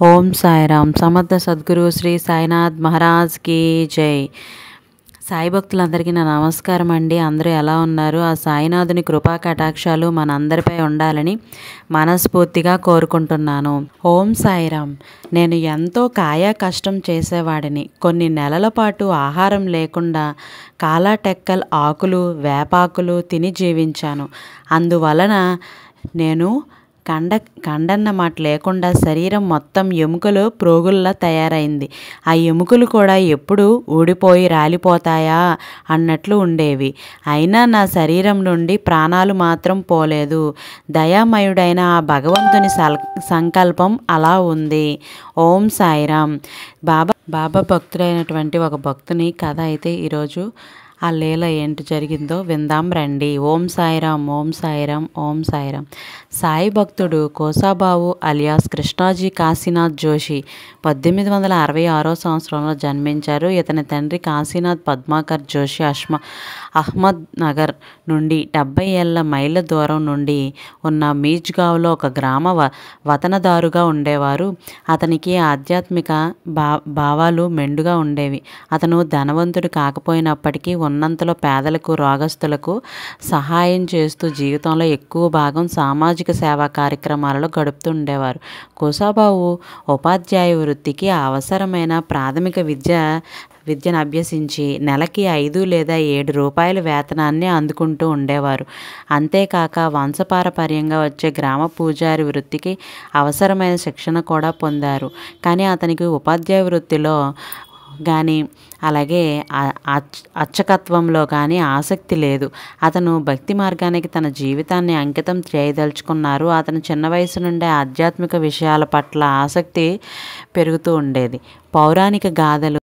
ఓం సాయిరామ్. సమర్థ సద్గురు శ్రీ సాయినాథ్ మహారాజ్కి జై. సాయి భక్తులందరికీ నా నమస్కారం అండి. అందరూ ఎలా ఉన్నారు? ఆ సాయినాథుని కృపా కటాక్షాలు మనందరిపై ఉండాలని మనస్ఫూర్తిగా కోరుకుంటున్నాను. ఓం సాయిరామ్. నేను ఎంతో కాయా కష్టం చేసేవాడిని. కొన్ని నెలల పాటు ఆహారం లేకుండా కాలాటెక్కల్ ఆకులు, వేపాకులు తిని జీవించాను. అందువలన నేను కండన్న మాట లేకుండా శరీరం మొత్తం ఎముకలు ప్రోగుల్లా తయారైంది. ఆ ఎముకలు కూడా ఎప్పుడు ఊడిపోయి రాలిపోతాయా అన్నట్లు ఉండేవి. అయినా నా శరీరం నుండి ప్రాణాలు మాత్రం పోలేదు. దయామయుడైన ఆ భగవంతుని సంకల్పం అలా ఉంది. ఓం సాయిరామ్. బాబా భక్తుడైనటువంటి ఒక భక్తుని కథ అయితే ఈరోజు ఆ లీల ఏంటి జరిగిందో విందాం రండి. ఓం సాయిరామ్. ఓం సాయిరామ్. ఓం సాయిరామ్. సాయి భక్తుడు కోసాబావు అలియాస్ కృష్ణాజీ కాశీనాథ్ జోషి 1866 సంవత్సరంలో జన్మించారు. ఇతని తండ్రి కాశీనాథ్ పద్మాకర్ జోషి అహ్మద్ నగర్ నుండి 70 మైళ్ళ దూరం నుండి ఉన్న మీజ్గావ్లో ఒక గ్రామ వతనదారుగా ఉండేవారు. అతనికి ఆధ్యాత్మిక భావాలు మెండుగా ఉండేవి. అతను ధనవంతుడు కాకపోయినప్పటికీ ఉన్నంతలో పేదలకు, రోగస్తులకు సహాయం చేస్తూ జీవితంలో ఎక్కువ భాగం సామాజిక సేవా కార్యక్రమాలలో గడుపుతూ ఉండేవారు. కోసాబావు ఉపాధ్యాయ వృత్తికి అవసరమైన ప్రాథమిక విద్యను అభ్యసించి నెలకి 5 లేదా 7 రూపాయల వేతనాన్ని అందుకుంటూ ఉండేవారు. అంతేకాక వంశపారపర్యంగా వచ్చే గ్రామ పూజారి వృత్తికి అవసరమైన శిక్షణ కూడా పొందారు. కానీ అతనికి ఉపాధ్యాయ వృత్తిలో కానీ అలాగే అర్చకత్వంలో కానీ ఆసక్తి లేదు. అతను భక్తి మార్గానికి తన జీవితాన్ని అంకితం చేయదలుచుకున్నారు. అతను చిన్న వయసు నుండే ఆధ్యాత్మిక విషయాల పట్ల ఆసక్తి పెరుగుతూ ఉండేది. పౌరాణిక గాథలు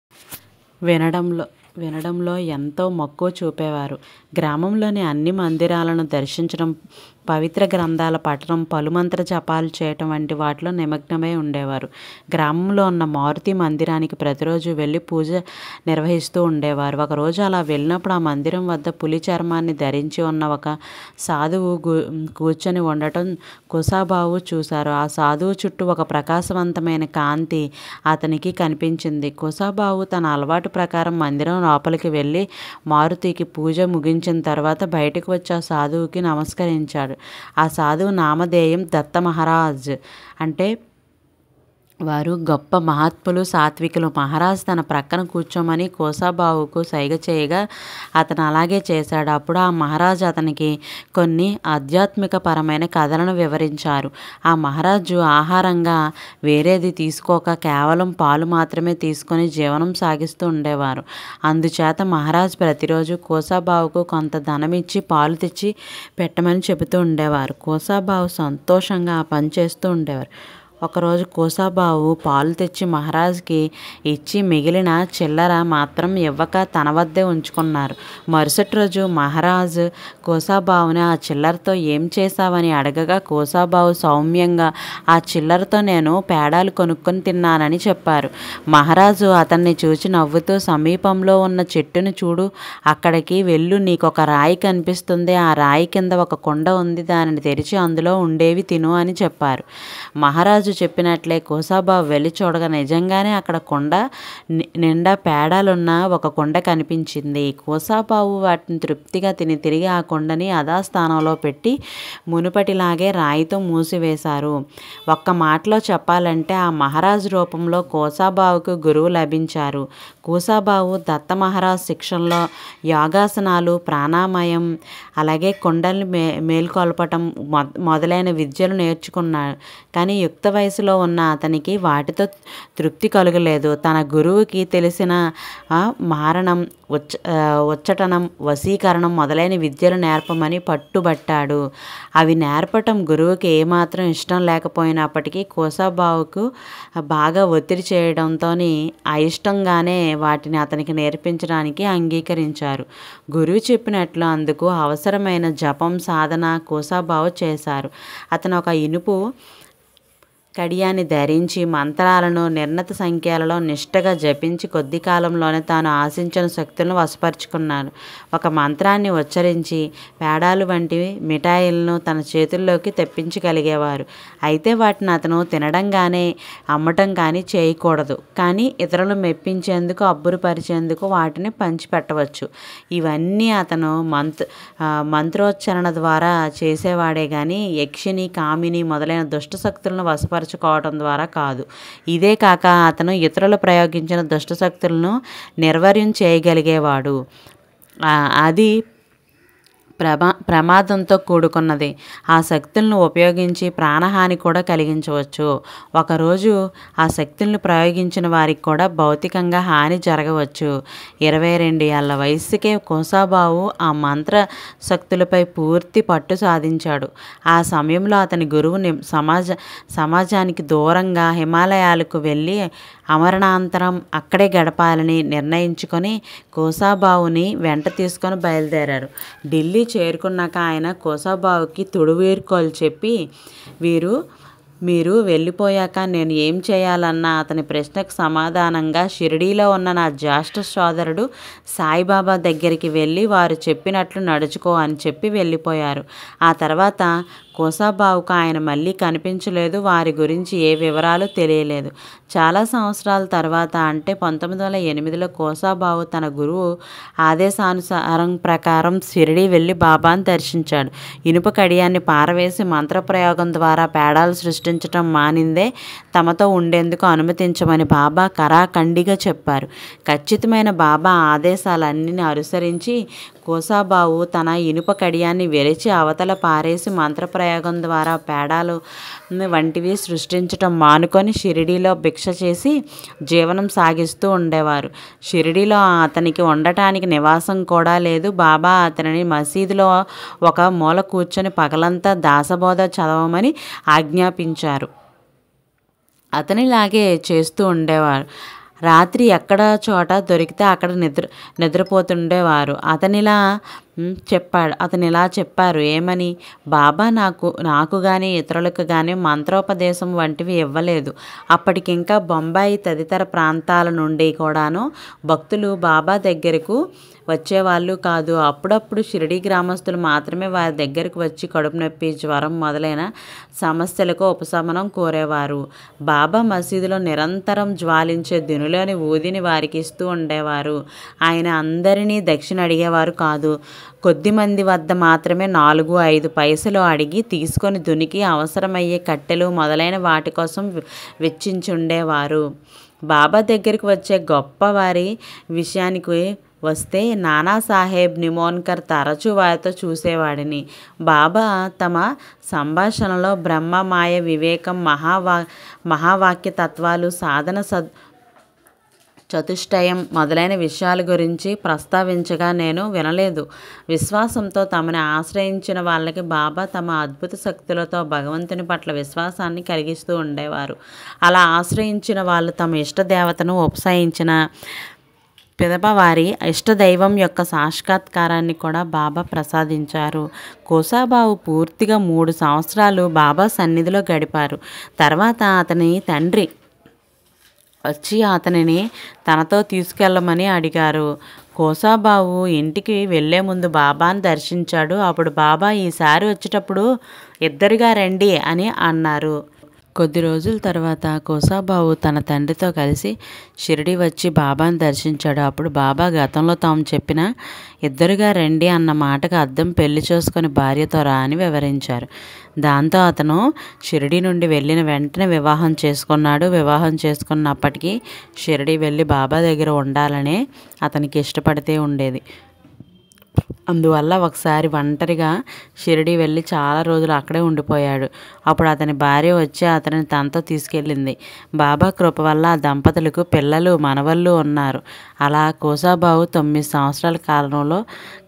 వినడంలో ఎంతో మక్కువ చూపేవారు. గ్రామంలోని అన్ని మందిరాలను దర్శించడం, పవిత్ర గ్రంథాల పఠనం, పలుమంత్ర జపాలు చేయటం వంటి వాటిలో నిమగ్నమై ఉండేవారు. గ్రామంలో ఉన్న మారుతి మందిరానికి ప్రతిరోజు వెళ్ళి పూజ నిర్వహిస్తూ ఉండేవారు. ఒకరోజు అలా వెళ్ళినప్పుడు ఆ మందిరం వద్ద పులి చర్మాన్ని ధరించి ఉన్న ఒక సాధువు కూర్చొని ఉండటం కోసాబావు చూశారు. ఆ సాధువు చుట్టూ ఒక ప్రకాశవంతమైన కాంతి అతనికి కనిపించింది. కోసాబావు తన అలవాటు ప్రకారం మందిరం లోపలికి వెళ్ళి మారుతికి పూజ ముగించిన తర్వాత బయటకు వచ్చి ఆ సాధువుకి నమస్కరించాడు. ఆ సాధువు నామధేయం దత్త మహారాజ్. అంటే వారు గొప్ప మహాత్ములు, సాత్వికులు. మహారాజ్ తన ప్రక్కన కూర్చోమని కోసాబావుకు సైగ చేయగా అతను అలాగే చేశాడు. అప్పుడు ఆ మహారాజు అతనికి కొన్ని ఆధ్యాత్మిక పరమైన కథలను వివరించారు. ఆ మహారాజు ఆహారంగా వేరేది తీసుకోక కేవలం పాలు మాత్రమే తీసుకొని జీవనం సాగిస్తూ ఉండేవారు. అందుచేత మహారాజ్ ప్రతిరోజు కోసాబావుకు కొంత ధనమిచ్చి పాలు తెచ్చి పెట్టమని చెబుతూ ఉండేవారు. కోసాబావు సంతోషంగా ఆ పని చేస్తూ ఉండేవారు. ఒకరోజు కోసాబావు పాలు తెచ్చి మహారాజ్కి ఇచ్చి మిగిలిన చిల్లర మాత్రం ఇవ్వక తన వద్దే ఉంచుకున్నారు. మరుసటి రోజు మహారాజ్ కోసాబావుని ఆ చిల్లరతో ఏం చేశావని అడగగా కోసాబావు సౌమ్యంగా ఆ చిల్లరతో నేను పేడాలు కొనుక్కొని తిన్నానని చెప్పారు. మహారాజు అతన్ని చూచి నవ్వుతూ సమీపంలో ఉన్న చెట్టును చూడు, అక్కడికి వెళ్ళు, నీకొక రాయి కనిపిస్తుంది. ఆ రాయి కింద ఒక కుండ ఉంది, దానిని తెరిచి అందులో ఉండేవి తిను అని చెప్పారు. మహారాజు చెప్పినట్లే కోసాబావు వెళ్ళి చూడగా నిజంగానే అక్కడ కుండ నిండా పేడాలున్న ఒక కుండ కనిపించింది. కోసాబావు వాటిని తృప్తిగా తిరిగి ఆ కుండని యథాస్థానంలో పెట్టి మునుపటిలాగే రాయితో మూసివేశారు. ఒక్క మాటలో చెప్పాలంటే ఆ మహారాజు రూపంలో కోసాబావుకు గురువు లభించారు. కోసాబావు దత్త మహారాజ్ శిక్షణలో యోగాసనాలు, ప్రాణాయామం, అలాగే కుండల్ని మేల్కొల్పటం మొదలైన విద్యలు నేర్చుకున్నాడు. కానీ యుక్త వయసులో ఉన్న అతనికి వాటితో తృప్తి కలుగలేదు. తన గురువుకి తెలిసిన మారణం, ఉచ్చటనం, వశీకరణం మొదలైన విద్యలు నేర్పమని పట్టుబట్టాడు. అవి నేర్పటం గురువుకి ఏమాత్రం ఇష్టం లేకపోయినప్పటికీ కోసాబావుకు బాగా ఒత్తిడి చేయడంతో అయిష్టంగానే వాటిని అతనికి నేర్పించడానికి అంగీకరించారు. గురువు చెప్పినట్లు అందుకు అవసరమైన జపం, సాధన కోసాబావు చేశారు. అతను ఒక ఇనుపు కడియాన్ని ధరించి మంత్రాలను నిర్ణత సంఖ్యలలో నిష్ఠగా జపించి కొద్ది కాలంలోనే తాను ఆశించిన శక్తులను వశపరుచుకున్నాడు. ఒక మంత్రాన్ని ఉచ్చరించి పేడాలు వంటి మిఠాయిలను తన చేతుల్లోకి తెప్పించగలిగేవారు. అయితే వాటిని అతను తినడం కానీ అమ్మటం కానీ చేయకూడదు. కానీ ఇతరులు మెప్పించేందుకు అబ్బురపరిచేందుకు వాటిని పంచిపెట్టవచ్చు. ఇవన్నీ అతను మంత్రోచ్చరణ ద్వారా చేసేవాడే కానీ యక్షిని, కామిని మొదలైన దుష్ట శక్తులను వశపరుచుకోవడం ద్వారా కాదు. ఇదే కాక అతను ఇతరులు ప్రయోగించిన దుష్టశక్తులను నిర్వీర్యం చేయగలిగేవాడు. అది ప్రమాదంతో కూడుకున్నది. ఆ శక్తులను ఉపయోగించి ప్రాణహాని కూడా కలిగించవచ్చు. ఒకరోజు ఆ శక్తులను ప్రయోగించిన వారికి కూడా భౌతికంగా హాని జరగవచ్చు. 22 ఏళ్ల వయస్సుకే కోసాబావు ఆ మంత్ర శక్తులపై పూర్తి పట్టు సాధించాడు. ఆ సమయంలో అతని గురువు సమాజానికి దూరంగా హిమాలయాలకు వెళ్ళి అమరణాంతరం అక్కడే గడపాలని నిర్ణయించుకొని కోసాబావుని వెంట తీసుకొని బయలుదేరారు. ఢిల్లీ చేరుకున్నాక ఆయన కోసాబావుకి తొడువీర్కోలు చెప్పి మీరు వెళ్ళిపోయాక నేను ఏం చేయాలన్న అతని ప్రశ్నకు సమాధానంగా షిరిడీలో ఉన్న నా జ్యేష్ఠ సోదరుడు సాయిబాబా దగ్గరికి వెళ్ళి వారు చెప్పినట్లు నడుచుకో అని చెప్పి వెళ్ళిపోయారు. ఆ తర్వాత కోసాబావుకు ఆయన మళ్ళీ కనిపించలేదు. వారి గురించి ఏ వివరాలు తెలియలేదు. చాలా సంవత్సరాల తర్వాత అంటే 1908లో కోసాబావు తన గురువు ఆదేశానుసారం ప్రకారం షిరిడీ వెళ్ళి బాబాను దర్శించాడు. ఇనుప కడియాన్ని పారవేసి మంత్రప్రయోగం ద్వారా పేడాలు సృష్టించటం మానిందే తమతో ఉండేందుకు అనుమతించమని బాబా కరాఖండిగా చెప్పారు. ఖచ్చితమైన బాబా ఆదేశాలన్నీ అనుసరించి కోసాబావు తన ఇనుప కడియాన్ని వెలిచి అవతల పారేసి మంత్రప్రయోగం ద్వారా పేడాలు వంటివి సృష్టించటం మానుకొని షిరిడీలో భిక్ష చేసి జీవనం సాగిస్తూ ఉండేవారు. షిరిడీలో అతనికి ఉండటానికి నివాసం కూడా లేదు. బాబా అతనిని మసీదులో ఒక మూల కూర్చొని పగలంతా దాసబోధ చదవమని ఆజ్ఞాపించారు. అతనిలాగే చేస్తూ ఉండేవారు. రాత్రి ఎక్కడ చోట దొరికితే అక్కడ నిద్రపోతుండేవారు. అతనిలా చెప్పారు. ఏమని? బాబా నాకు కానీ ఇతరులకు కానీ మంత్రోపదేశం వంటివి ఇవ్వలేదు. అప్పటికింకా బొంబాయి తదితర ప్రాంతాల నుండి కూడాను భక్తులు బాబా దగ్గరకు వచ్చేవాళ్ళు కాదు. అప్పుడప్పుడు షిరిడీ గ్రామస్తులు మాత్రమే వారి దగ్గరకు వచ్చి కడుపు నొప్పి, జ్వరం మొదలైన సమస్యలకు ఉపశమనం కోరేవారు. బాబా మసీదులో నిరంతరం జ్వాలించే దినులోని ఊదిని వారికి ఇస్తూ ఉండేవారు. ఆయన అందరినీ దక్షిణ అడిగేవారు కాదు. కొద్దిమంది వద్ద మాత్రమే 4-5 పైసలు అడిగి తీసుకొని దునికి అవసరమయ్యే కట్టెలు మొదలైన వాటి కోసం వెచ్చించుండేవారు. బాబా దగ్గరికి వచ్చే గొప్ప వారి విషయానికి వస్తే నానాసాహెబ్ నిమోన్కర్ తరచూ వారితో చూసేవాడిని. బాబా తమ సంభాషణలో బ్రహ్మ, మాయ, వివేకం, మహావాక్య తత్వాలు, సాధన చతుష్టయం మొదలైన విషయాల గురించి ప్రస్తావించగా నేను వినలేదు. విశ్వాసంతో తమని ఆశ్రయించిన వాళ్ళకి బాబా తమ అద్భుత శక్తులతో భగవంతుని పట్ల విశ్వాసాన్ని కలిగిస్తూ ఉండేవారు. అలా ఆశ్రయించిన వాళ్ళు తమ ఇష్టదేవతను ఉపసయించిన పిదప వారి ఇష్టదైవం యొక్క సాక్షాత్కారాన్ని కూడా బాబా ప్రసాదించారు. కోసాబావు పూర్తిగా 3 సంవత్సరాలు బాబా సన్నిధిలో గడిపారు. తర్వాత అతని తండ్రి వచ్చి అతనిని తనతో తీసుకెళ్ళమని అడిగారు. కోసాబావు ఇంటికి వెళ్లే ముందు బాబాను దర్శించాడు. అప్పుడు బాబా ఈసారి వచ్చేటప్పుడు ఇద్దరుగా రండి అని అన్నారు. కొద్ది రోజుల తర్వాత కోసాబావు తన తండ్రితో కలిసి షిరిడి వచ్చి బాబాను దర్శించాడు. అప్పుడు బాబా గతంలో తాము చెప్పిన ఇద్దరుగా రండి అన్న మాటకు అర్థం పెళ్లి చేసుకుని భార్యతో రా అని వివరించారు. దాంతో అతను షిరిడి నుండి వెళ్ళిన వెంటనే వివాహం చేసుకున్నాడు. వివాహం చేసుకున్నప్పటికీ షిరిడి వెళ్ళి బాబా దగ్గర ఉండాలనే అతనికి ఇష్టపడితే ఉండేది. అందువల్ల ఒకసారి ఒంటరిగా షిరిడి వెళ్ళి చాలా రోజులు అక్కడే ఉండిపోయాడు. అప్పుడు అతని భార్య వచ్చి అతనిని తనతో తీసుకెళ్ళింది. బాబా కృప వల్ల ఆ దంపతులకు పిల్లలు, మనవళ్ళు ఉన్నారు. అలా కోసాబావు 9 సంవత్సరాల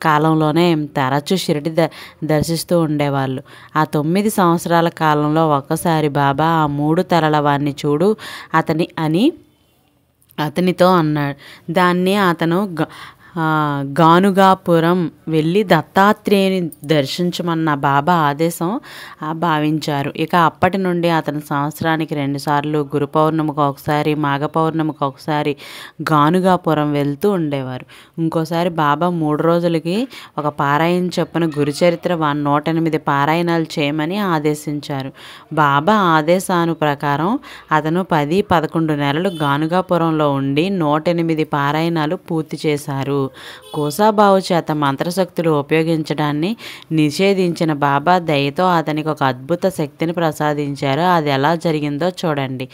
కాలంలోనే తరచూ షిరిడి దర్శిస్తూ ఉండేవాళ్ళు. ఆ 9 సంవత్సరాల కాలంలో ఒక్కసారి బాబా ఆ 3 తలల వాణ్ణి చూడు అతనితో అన్నాడు. దాన్ని అతను గానుగాపురం వెళ్ళి దత్తాత్రేయుని దర్శించమన్న బాబా ఆదేశం భావించారు. ఇక అప్పటి నుండి అతను సంవత్సరానికి 2 సార్లు గురు పౌర్ణమికి ఒకసారి, మాఘ పౌర్ణమికి ఒకసారి గానుగాపురం వెళ్తూ ఉండేవారు. ఇంకోసారి బాబా 3 రోజులకి ఒక పారాయణ చొప్పున గురుచరిత్ర 108 పారాయణాలు చేయమని ఆదేశించారు. బాబా ఆదేశాను ప్రకారం అతను 10-11 నెలలు గానుగాపురంలో ఉండి 108 పారాయణాలు పూర్తి చేశారు. కోసాబావు చేత మంత్రశక్తులు ఉపయోగించడాన్ని నిషేధించిన బాబా దయతో అతనికి ఒక అద్భుత శక్తిని ప్రసాదించారు. అది ఎలా జరిగిందో చూడండి.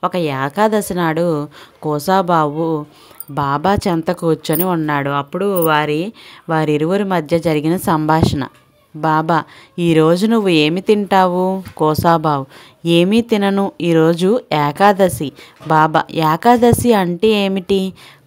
ఒక ఏకాదశి నాడు కోసాబావు బాబా చెంత కూర్చొని ఉన్నాడు. అప్పుడు వారిరువురి మధ్య జరిగిన సంభాషణ. బాబా, ఈరోజు నువ్వు ఏమి తింటావు? కోసాబావు, ఏమీ తినను, ఈరోజు ఏకాదశి. బాబా, ఏకాదశి అంటే ఏమిటి?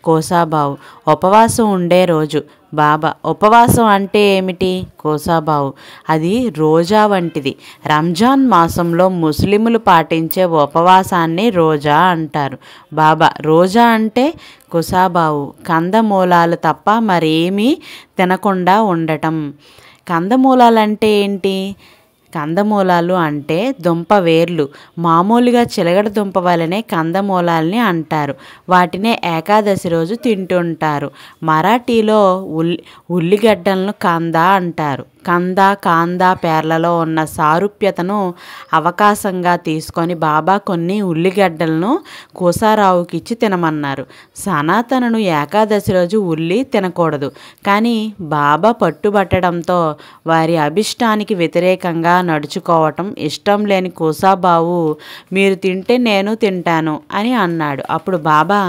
కోసాబావు, ఉపవాసం ఉండే రోజు. బాబా, ఉపవాసం అంటే ఏమిటి? కోసాబావు, అది రోజా వంటిది. రంజాన్ మాసంలో ముస్లింలు పాటించే ఉపవాసాన్ని రోజా అంటారు. బాబా, రోజా అంటే? కోసాబావు, కందమూలాలు తప్ప మరేమీ తినకుండా ఉండటం. కందమూలాలంటే ఏంటి? కందమూలాలు అంటే దుంప వేర్లు. మామూలుగా చిలగడ దుంప వలనే కందమూలాల్ని అంటారు. వాటినే ఏకాదశి రోజు తింటుంటారు. మరాఠీలో ఉల్లిగడ్డలను కంద అంటారు. కాందా పేర్లలో ఉన్న సారూప్యతను అవకాశంగా తీసుకొని బాబా కొన్ని ఉల్లిగడ్డలను కోసారావుకి ఇచ్చి తినమన్నారు. సనాతనను ఏకాదశి రోజు ఉల్లి తినకూడదు. కానీ బాబా పట్టుబట్టడంతో వారి అభిష్టానికి వ్యతిరేకంగా నడుచుకోవటం ఇష్టం లేని కోసాబావు, మీరు తింటే నేను తింటాను అని అన్నాడు. అప్పుడు బాబా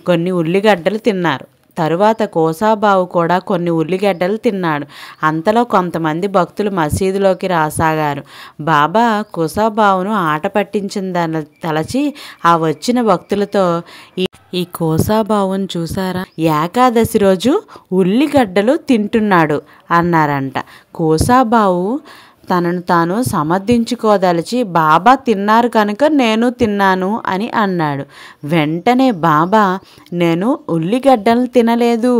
కొన్ని ఉల్లిగడ్డలు తిన్నారు. తరువాత కోసాబావు కూడా కొన్ని ఉల్లిగడ్డలు తిన్నాడు. అంతలో కొంతమంది భక్తులు మసీదులోకి రాసాగారు. బాబా కోసాబావును ఆట పట్టించిందని తలచి ఆ వచ్చిన భక్తులతో, ఈ కోసాబావును చూసారా, ఏకాదశి రోజు ఉల్లిగడ్డలు తింటున్నాడు అన్నారంట. కోసాబావు తనను తాను సమర్థించుకోదలిచి, బాబా తిన్నారు కనుక నేను తిన్నాను అని అన్నాడు. వెంటనే బాబా, నేను ఉల్లిగడ్డలు తినలేదు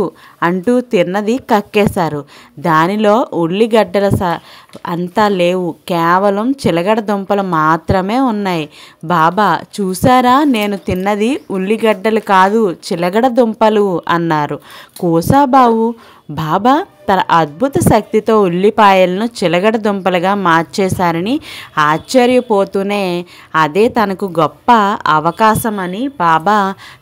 అంటూ తిన్నది కక్కేశారు. దానిలో ఉల్లిగడ్డల అంతా లేవు, కేవలం చిలగడ దుంపలు మాత్రమే ఉన్నాయి. బాబా, చూసారా, నేను తిన్నది ఉల్లిగడ్డలు కాదు, చిలగడ దుంపలు అన్నారు. కోసాబావు బాబా తన అద్భుత శక్తితో ఉల్లిపాయలను చిలగడ దుంపలుగా మార్చేశారని ఆశ్చర్యపోతూనే, అదే తనకు గొప్ప అవకాశమని బాబా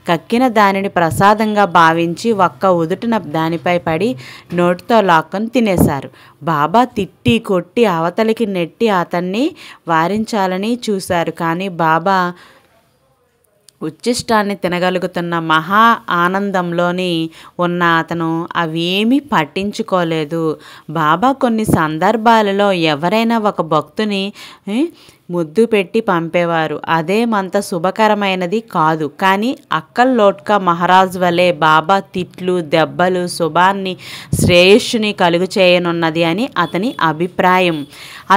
కక్కిన దానిని ప్రసాదంగా భావించి ఒక్క ఉదుటిన దానిపై పడి నోటితో లాక్కొని తినేశారు. బాబా తిట్టి కొట్టి అవతలికి నెట్టి అతన్ని వారించాలని చూశారు. కానీ బాబా ఉచ్చిష్టాన్ని తినగలుగుతున్న మహా ఆనందంలోని ఉన్న అతను అవేమీ పట్టించుకోలేదు. బాబా కొన్ని సందర్భాలలో ఎవరైనా ఒక భక్తుని ముద్దు పెట్టి పంపేవారు. అదేమంత శుభకరమైనది కాదు. కానీ అక్కల్లోట్కా మహారాజ్ వలె బాబా తిట్లు దెబ్బలు శుభాన్ని శ్రేయస్సుని కలుగు చేయనున్నది అని అతని అభిప్రాయం.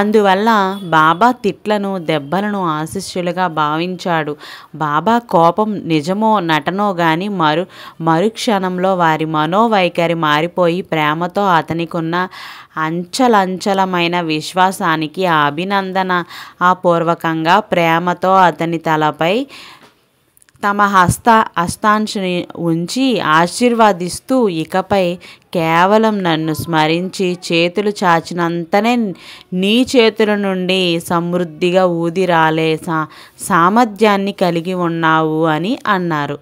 అందువల్ల బాబా తిట్లను దెబ్బలను ఆశీస్సులుగా భావించాడు. బాబా కోపం నిజమో నటనో గాని మరుక్షణంలో వారి మనోవైఖరి మారిపోయి ప్రేమతో అతనికున్న అంచలంచలమైన విశ్వాసానికి అభినందన పూర్వకంగా ప్రేమతో అతని తలపై తమ హస్తాంశని ఉంచి ఆశీర్వదిస్తూ, ఇకపై కేవలం నన్ను స్మరించి చేతులు చాచినంతనే నీ చేతుల నుండి సమృద్ధిగా ఊది రాలే సామర్థ్యాన్ని కలిగి ఉన్నావు అని అన్నారు.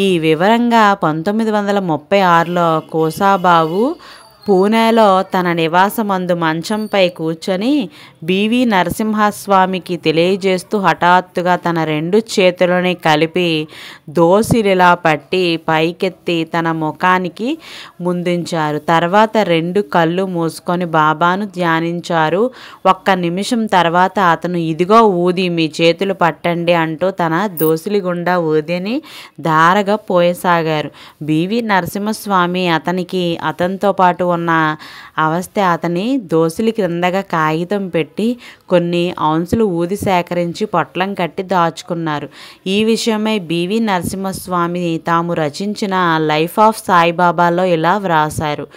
ఈ వివరంగా 1936లో కోసాబావు పూణేలో తన నివాసమందు మంచంపై కూర్చొని బివి నరసింహస్వామికి తెలియజేస్తూ హఠాత్తుగా తన 2 చేతులని కలిపి దోసిలిలా పట్టి పైకెత్తి తన ముఖానికి ముందుంచారు. తర్వాత 2 కళ్ళు మూసుకొని బాబాను ధ్యానించారు. 1 నిమిషం తర్వాత అతను, ఇదిగో ఊది, మీ చేతులు పట్టండి అంటూ తన దోసిలి గుండా ఊదిని ధారగా పోయసాగారు. బివి నరసింహస్వామి అతనితో పాటు ఉన్న అవస్థ అతని దోసిలి క్రిందగా కాగితం పెట్టి కొన్ని ఔన్సులు ఊది సేకరించి పొట్లం కట్టి దాచుకున్నారు. ఈ విషయమై బివి నరసింహస్వామి తాము రచించిన లైఫ్ ఆఫ్ సాయిబాబాలో ఇలా వ్రాశారు.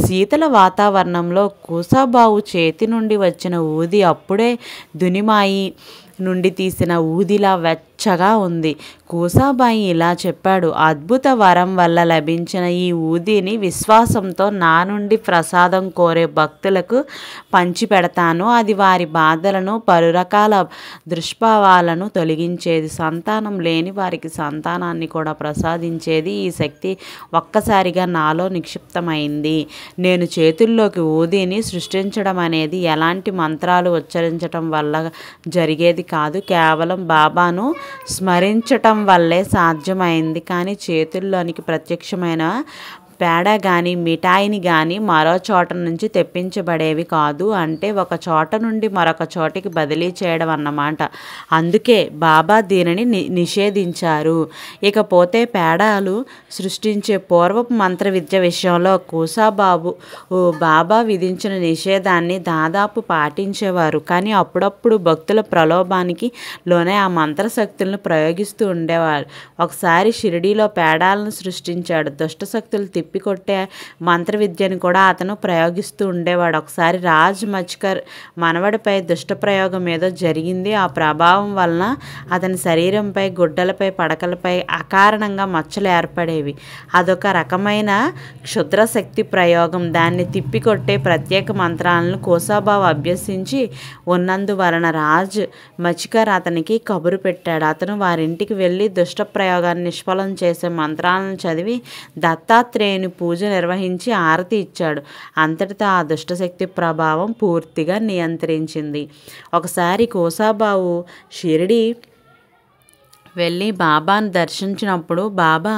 శీతల వాతావరణంలో కూసాబావు చేతి నుండి వచ్చిన ఊది అప్పుడే దునిమాయి నుండి తీసిన ఊదిలా వెచ్చగా ఉంది. కూసాబాయి ఇలా చెప్పాడు: అద్భుత వరం వల్ల లభించిన ఈ ఊదిని విశ్వాసంతో నా నుండి ప్రసాదం కోరే భక్తులకు పంచిపెడతాను. అది వారి బాధలను, పలు రకాల దుష్ప్రభావాలను తొలగించేది, సంతానం లేని వారికి సంతానాన్ని కూడా ప్రసాదించేది. ఈ శక్తి ఒక్కసారిగా నాలో నిక్షిప్తమైంది. నేను చేతుల్లోకి ఊదిని సృష్టించడం అనేది ఎలాంటి మంత్రాలు ఉచ్చరించటం వల్ల జరిగేది కాదు, కేవలం బాబాను స్మరించటం వల్లే సాధ్యమైంది. కానీ చేతుల్లోనికి ప్రత్యక్షమైన పేడ కానీ మిఠాయిని కానీ మరో చోట నుంచి తెప్పించబడేవి కాదు. అంటే ఒక చోట నుండి మరొక చోటికి బదిలీ చేయడం అన్నమాట. అందుకే బాబా దీనిని నిషేధించారు. ఇకపోతే పేడాలు సృష్టించే పూర్వపు మంత్ర విద్య విషయంలో బాబా విధించిన నిషేధాన్ని దాదాపు పాటించేవారు. కానీ అప్పుడప్పుడు భక్తుల ప్రలోభానికి లోనే ఆ మంత్రశక్తులను ప్రయోగిస్తూ ఉండేవారు. ఒకసారి షిరిడీలో పేడాలను సృష్టించాడు. దుష్టశక్తులు తిప్పికొట్టే మంత్ర విద్యను కూడా అతను ప్రయోగిస్తూ ఉండేవాడు. ఒకసారి రాజ్ మచ్కర్ మనవడిపై దుష్టప్రయోగం ఏదో జరిగింది. ఆ ప్రభావం వలన అతని శరీరంపై, గుడ్డలపై, పడకలపై అకారణంగా మచ్చలు ఏర్పడేవి. అదొక రకమైన క్షుద్ర శక్తి ప్రయోగం. దాన్ని తిప్పికొట్టే ప్రత్యేక మంత్రాలను కోసాబావు అభ్యసించి ఉన్నందువలన రాజ్ మచ్కర్ అతనికి కబురు పెట్టాడు. అతను వారింటికి వెళ్ళి దుష్ట ప్రయోగాన్ని నిష్ఫలం చేసే మంత్రాలను చదివి దత్తాత్రేయుని పూజ నిర్వహించి ఆరతి ఇచ్చాడు. అంతటితో ఆ దుష్టశక్తి ప్రభావం పూర్తిగా నియంత్రించింది. ఒకసారి కోసాబావు షిరిడి వెళ్ళి బాబాను దర్శించినప్పుడు బాబా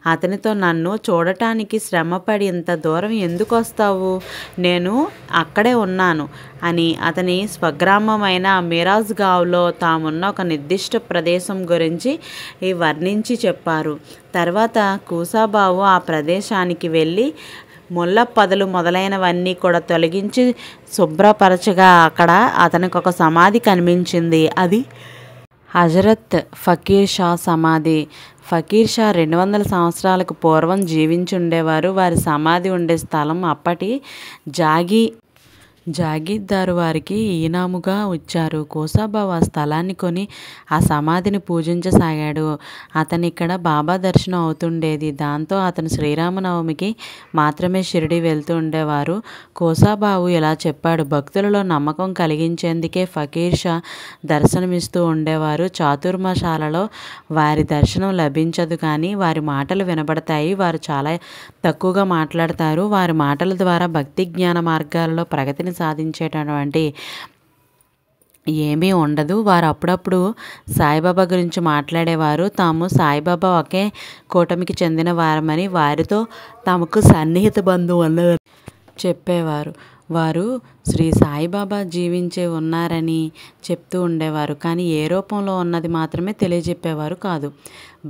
అతనితో, నన్ను చూడటానికి శ్రమపడి ఇంత దూరం ఎందుకు వస్తావు? నేను అక్కడే ఉన్నాను అని అతని స్వగ్రామమైన మిరాజ్గావ్లో తామున్న ఒక నిర్దిష్ట ప్రదేశం గురించి వర్ణించి చెప్పారు. తర్వాత కూసాబావు ఆ ప్రదేశానికి వెళ్ళి ముళ్ళ పొదలు మొదలైనవన్నీ కూడా తొలగించి శుభ్రపరచగా అక్కడ అతనికి ఒక సమాధి కనిపించింది. అది హజరత్ ఫకీర్ షా సమాధి. ఫకీర్ షా 200 సంవత్సరాలకు పూర్వం జీవించుండేవారు. వారి సమాధి ఉండే స్థలం అప్పటి జాగీర్దారు వారికి ఈనాముగా ఇచ్చారు. కోసాబావు ఆ స్థలాన్ని కొని ఆ సమాధిని పూజించసాగాడు. అతను ఇక్కడ బాబా దర్శనం అవుతుండేది. దాంతో అతను శ్రీరామనవమికి మాత్రమే షిరిడి వెళ్తూ ఉండేవారు. కోసాబావు ఇలా చెప్పాడు: భక్తులలో నమ్మకం కలిగించేందుకే ఫకీర్ షా దర్శనమిస్తూ ఉండేవారు. చాతుర్మాసాలలో వారి దర్శనం లభించదు, కానీ వారి మాటలు వినబడతాయి. వారు చాలా తక్కువగా మాట్లాడతారు. వారి మాటల ద్వారా భక్తి జ్ఞాన మార్గాలలో ప్రగతిని సాధించేటటువంటి ఏమీ ఉండదు. వారు అప్పుడప్పుడు సాయిబాబా గురించి మాట్లాడేవారు. తాము సాయిబాబా ఒకే కూటమికి చెందిన వారమని, వారితో తమకు సన్నిహిత బంధువులు చెప్పేవారు. వారు శ్రీ సాయిబాబా జీవించే ఉన్నారని చెప్తూ ఉండేవారు. కానీ ఏ రూపంలో ఉన్నది మాత్రమే తెలియజెప్పేవారు కాదు.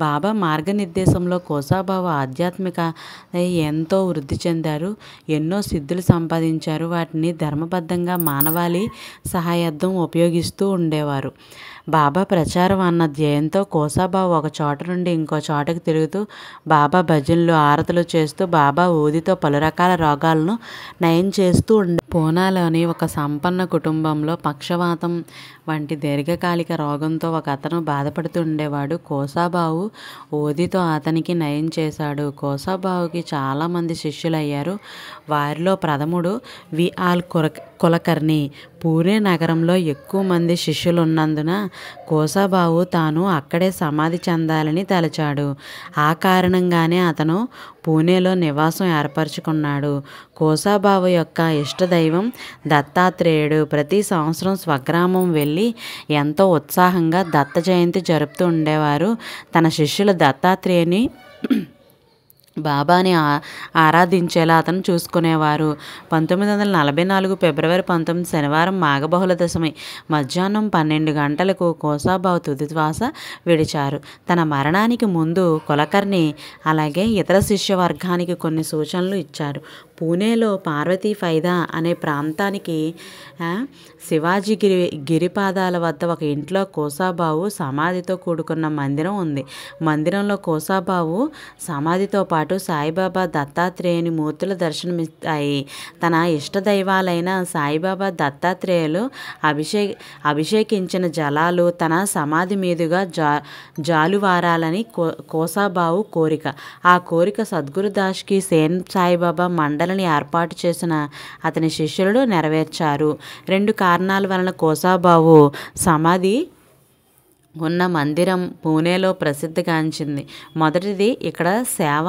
బాబా మార్గనిర్దేశంలో కోసాబావు ఆధ్యాత్మిక ఎంతో వృద్ధి చెందారు. ఎన్నో సిద్ధులు సంపాదించారు. వాటిని ధర్మబద్ధంగా మానవాళి సహాయార్థం ఉపయోగిస్తూ ఉండేవారు. బాబా ప్రచారం అన్న ధ్యేయంతో కోసాబావు ఒక చోట నుండి ఇంకో చోటకు తిరుగుతూ బాబా భజనలు, ఆరతులు చేస్తూ బాబా ఊదితో పలు రకాల రోగాలను నయం చేస్తూ పూనాలోని ఒక సంపన్న కుటుంబంలో పక్షవాతం వంటి దీర్ఘకాలిక రోగంతో ఒక అతను బాధపడుతూ ఉండేవాడు. కోసాబావు ఊదితో అతనికి నయం చేశాడు. కోసాబావుకి చాలామంది శిష్యులయ్యారు. వారిలో ప్రథముడు విఆల్ కులకర్ణి. పూణే నగరంలో ఎక్కువ మంది శిష్యులు ఉన్నందున కోసాబావు తాను అక్కడే సమాధి చెందాలని తలచాడు. ఆ కారణంగానే అతను పూణేలో నివాసం ఏర్పరచుకున్నాడు. కోసాబావు యొక్క ఇష్టదైవం దత్తాత్రేయుడు. ప్రతి సంవత్సరం స్వగ్రామం వెళ్ళి ఎంతో ఉత్సాహంగా దత్త జయంతి జరుపుతూ ఉండేవారు. తన శిష్యులు దత్తాత్రేయుని బాబాని ఆరాధించేలా అతను చూసుకునేవారు. 1944 ఫిబ్రవరి 19 శనివారం మాఘబహుళ దశమి మధ్యాహ్నం 12 గంటలకు కోసాబావు తుదిశ్వాస విడిచారు. తన మరణానికి ముందు కులకర్ణి అలాగే ఇతర శిష్య వర్గానికి కొన్ని సూచనలు ఇచ్చారు. పూణేలో పార్వతీ ఫైదా అనే ప్రాంతానికి శివాజీ గిరిపాదాల వద్ద ఒక ఇంట్లో కోసాబావు సమాధితో కూడుకున్న మందిరం ఉంది. మందిరంలో కోసాబావు సమాధితో పాటు సాయిబాబా, దత్తాత్రేయుని మూర్తుల దర్శనమిస్తాయి. తన ఇష్టదైవాలైన సాయిబాబా, దత్తాత్రేయులు అభిషేకించిన జలాలు తన సమాధి మీదుగా జాలువారాలని కోసాబావు కోరిక. ఆ కోరిక సద్గురుదాస్కి సేన్ సాయిబాబా మండలిని ఏర్పాటు చేసిన అతని శిష్యులు నెరవేర్చారు. 2 కారణాల వలన కోసాబావు సమాధి ఉన్న మందిరం పూణేలో ప్రసిద్ధిగాంచింది. మొదటిది, ఇక్కడ సేవ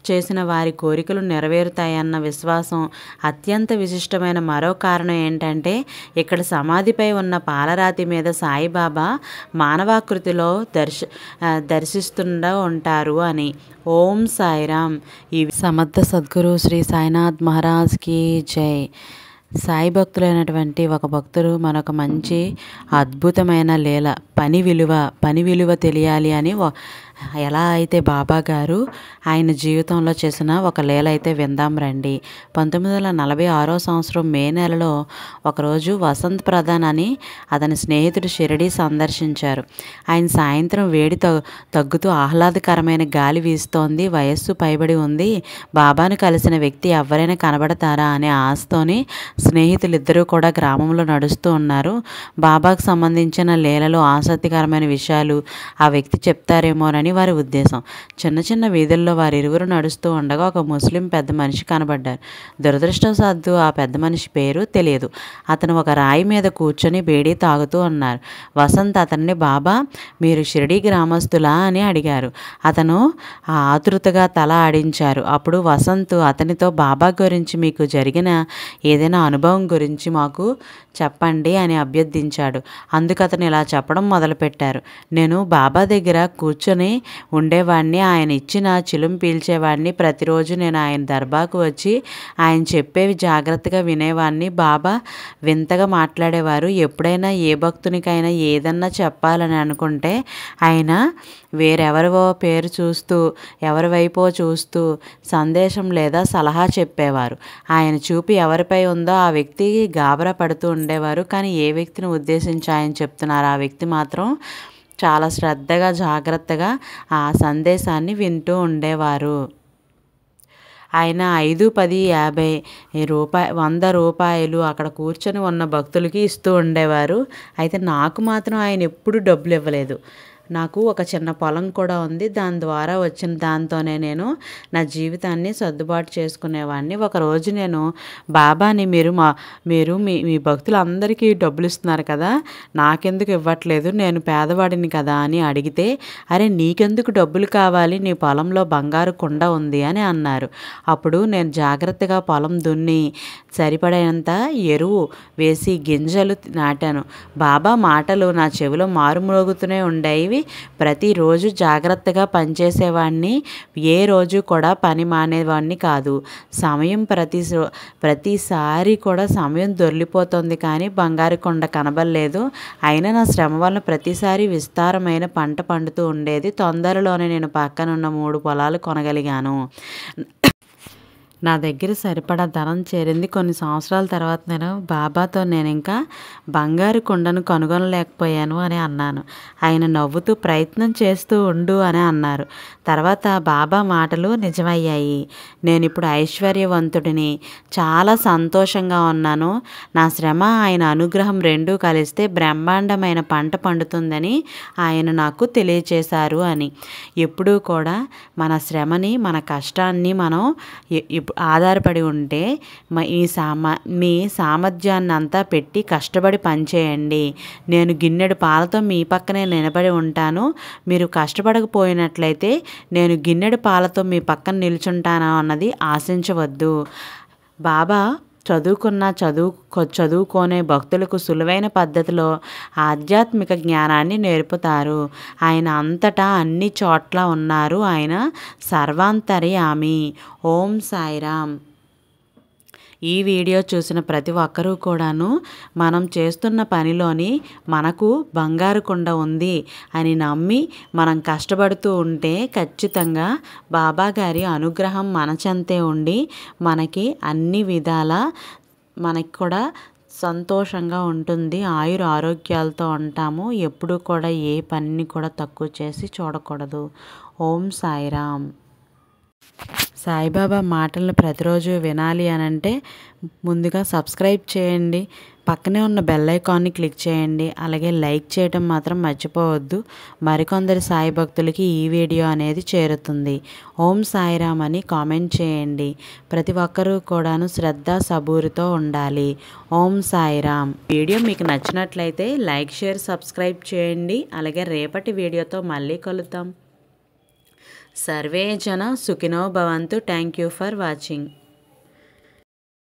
చేసిన వారి కోరికలు నెరవేరుతాయన్న విశ్వాసం. అత్యంత విశిష్టమైన మరో కారణం ఏంటంటే ఇక్కడ సమాధిపై ఉన్న పాలరాతి మీద సాయిబాబా మానవాకృతిలో దర్శిస్తుండా ఉంటారు అని. ఓం సాయిరామ్. ఈ సమర్థ సద్గురు శ్రీ సాయినాథ్ మహారాజ్కి జై. సాయి భక్తులైనటువంటి ఒక భక్తుడు మనొక మంచి అద్భుతమైన లీల, పని విలువ తెలియాలి అని ఎలా అయితే బాబా గారు ఆయన జీవితంలో చేసిన ఒక లీల అయితే విందాం రండి. 1946 సంవత్సరం మే నెలలో ఒకరోజు వసంత్ ప్రధాన్ అని అతని స్నేహితుడు షిరిడీ సందర్శించారు. ఆయన సాయంత్రం వేడి తగ్గుతూ ఆహ్లాదకరమైన గాలి వీస్తోంది, వయస్సు పైబడి ఉంది, బాబాను కలిసిన వ్యక్తి ఎవరైనా కనబడతారా అనే ఆశతోని స్నేహితులిద్దరూ కూడా గ్రామంలో నడుస్తూ ఉన్నారు. బాబాకు సంబంధించిన లీలలో ఆసక్తికరమైన విషయాలు ఆ వ్యక్తి చెప్తారేమోనని వారి ఉద్దేశం. చిన్న చిన్న వీధుల్లో వారిరువురు నడుస్తూ ఉండగా ఒక ముస్లిం పెద్ద మనిషి కనబడ్డారు. దురదృష్టవశాత్తు ఆ పెద్ద మనిషి పేరు తెలియదు. అతను ఒక రాయి మీద కూర్చొని బీడీ తాగుతూ ఉన్నారు. వసంత్ అతన్ని, బాబా మీరు షిరిడీ గ్రామస్తులా అని అడిగారు. అతను ఆతృతగా తల ఆడించారు. అప్పుడు వసంత్ అతనితో బాబా గురించి మీకు జరిగిన ఏదైనా అనుభవం గురించి మాకు చెప్పండి అని అభ్యర్థించాడు. అందుకు అతను ఇలా చెప్పడం మొదలుపెట్టారు. నేను బాబా దగ్గర కూర్చొని ఉండేవాడిని, ఆయన ఇచ్చిన చిలుం పీల్చేవాడిని. ప్రతిరోజు నేను ఆయన దర్బాకు వచ్చి ఆయన చెప్పేవి జాగ్రత్తగా వినేవాడిని. బాబా వింతగా మాట్లాడేవారు. ఎప్పుడైనా ఏ భక్తునికైనా ఏదన్నా చెప్పాలని అనుకుంటే ఆయన వేరెవరివో పేరు చూస్తూ, ఎవరి వైపో చూస్తూ సందేశం లేదా సలహా చెప్పేవారు. ఆయన చూపు ఎవరిపై ఉందో ఆ వ్యక్తి గాబరా పడుతూ ఉండేవారు. కానీ ఏ వ్యక్తిని ఉద్దేశించి ఆయన చెప్తున్నారు ఆ వ్యక్తి మాత్రం చాలా శ్రద్ధగా, జాగ్రత్తగా ఆ సందేశాన్ని వింటూ ఉండేవారు. ఆయన 5, 10, 50 100 రూపాయలు అక్కడ కూర్చొని ఉన్న భక్తులకి ఇస్తూ ఉండేవారు. అయితే నాకు మాత్రం ఆయన ఎప్పుడు డబ్బులు ఇవ్వలేదు. నాకు ఒక చిన్న పొలం కూడా ఉంది. దాని ద్వారా వచ్చిన దాంతోనే నేను నా జీవితాన్ని సర్దుబాటు చేసుకునేవాడిని. ఒకరోజు నేను బాబాని మీరు మీ భక్తులందరికీ డబ్బులు ఇస్తున్నారు కదా, నాకెందుకు ఇవ్వట్లేదు, నేను పేదవాడిని కదా అని అడిగితే, అరే నీకెందుకు డబ్బులు కావాలి, నీ పొలంలో బంగారు కుండ ఉంది అని అన్నారు. అప్పుడు నేను జాగ్రత్తగా పొలం దున్ని సరిపడేంత ఎరువు వేసి గింజలు నాటాను. బాబా మాటలు నా చెవిలో మారుమ్రోగుతూనే ఉండేవి. ప్రతిరోజు జాగ్రత్తగా పనిచేసేవాడిని. ఏ రోజు కూడా పని మానేవాడిని కాదు. సమయం ప్రతిసారి కూడా సమయం దొర్లిపోతుంది, కానీ బంగారు కొండ కనబడలేదు. అయినా నా శ్రమ వలన ప్రతిసారి విస్తారమైన పంట పండుతూ ఉండేది. తొందరలోనే నేను పక్కనున్న 3 పొలాలు కొనగలిగాను. నా దగ్గర సరిపడా ధనం చేరింది. కొన్ని సంవత్సరాల తర్వాత నేను ఇంకా బంగారు కుండను కనుగొనలేకపోయాను అని అన్నాను. ఆయన నవ్వుతూ ప్రయత్నం చేస్తూ ఉండు అని అన్నారు. తర్వాత బాబా మాటలు నిజమయ్యాయి. నేను ఇప్పుడు ఐశ్వర్యవంతుడిని, చాలా సంతోషంగా ఉన్నాను. నా శ్రమ, ఆయన అనుగ్రహం రెండూ కలిస్తే బ్రహ్మాండమైన పంట పండుతుందని ఆయన నాకు తెలియచేశారు అని. ఎప్పుడూ కూడా మన శ్రమని, మన కష్టాన్ని మనం ఆధారపడి ఉంటే మీ సామర్థ్యాన్ని అంతా పెట్టి కష్టపడి పనిచేయండి. నేను గిన్నెడు పాలతో మీ పక్కనే నిలబడి ఉంటాను. మీరు కష్టపడకపోయినట్లయితే నేను గిన్నెడు పాలతో మీ పక్కన నిల్చుంటాను అన్నది ఆశించవద్దు. బాబా చదువుకోనే భక్తులకు సులువైన పద్ధతిలో ఆధ్యాత్మిక జ్ఞానాన్ని నేర్పుతారు. ఆయన అంతటా అన్ని చోట్ల ఉన్నారు. ఆయన సర్వాంతర్యామి. ఓం సాయిరామ్. ఈ వీడియో చూసిన ప్రతి ఒక్కరూ కూడాను మనం చేస్తున్న పనిలోని మనకు బంగారు కుండ ఉంది అని నమ్మి మనం కష్టపడుతూ ఉంటే ఖచ్చితంగా బాబా గారి అనుగ్రహం మన చెంతే ఉండి మనకి అన్ని విధాల మనకి కూడా సంతోషంగా ఉంటుంది. ఆరోగ్యాలతో ఉంటాము. ఎప్పుడు కూడా ఏ పనిని కూడా తక్కువ చేసి చూడకూడదు. ఓం సాయిరామ్. సాయిబాబా మాటలను ప్రతిరోజు వినాలి అనంటే ముందుగా సబ్స్క్రైబ్ చేయండి. పక్కనే ఉన్న బెల్ ఐకాన్ని క్లిక్ చేయండి. అలాగే లైక్ చేయడం మాత్రం మర్చిపోవద్దు. మరికొందరు సాయి భక్తులకి ఈ వీడియో అనేది చేరుతుంది. ఓం సాయిరామ్ అని కామెంట్ చేయండి. ప్రతి ఒక్కరూ కూడాను శ్రద్ధ సబూరితో ఉండాలి. ఓం సాయిరామ్. వీడియో మీకు నచ్చినట్లయితే లైక్, షేర్, సబ్స్క్రైబ్ చేయండి. అలాగే రేపటి వీడియోతో మళ్ళీ కలుద్దాం. సర్వే జన సుఖినో భవంతు. Thank you for watching.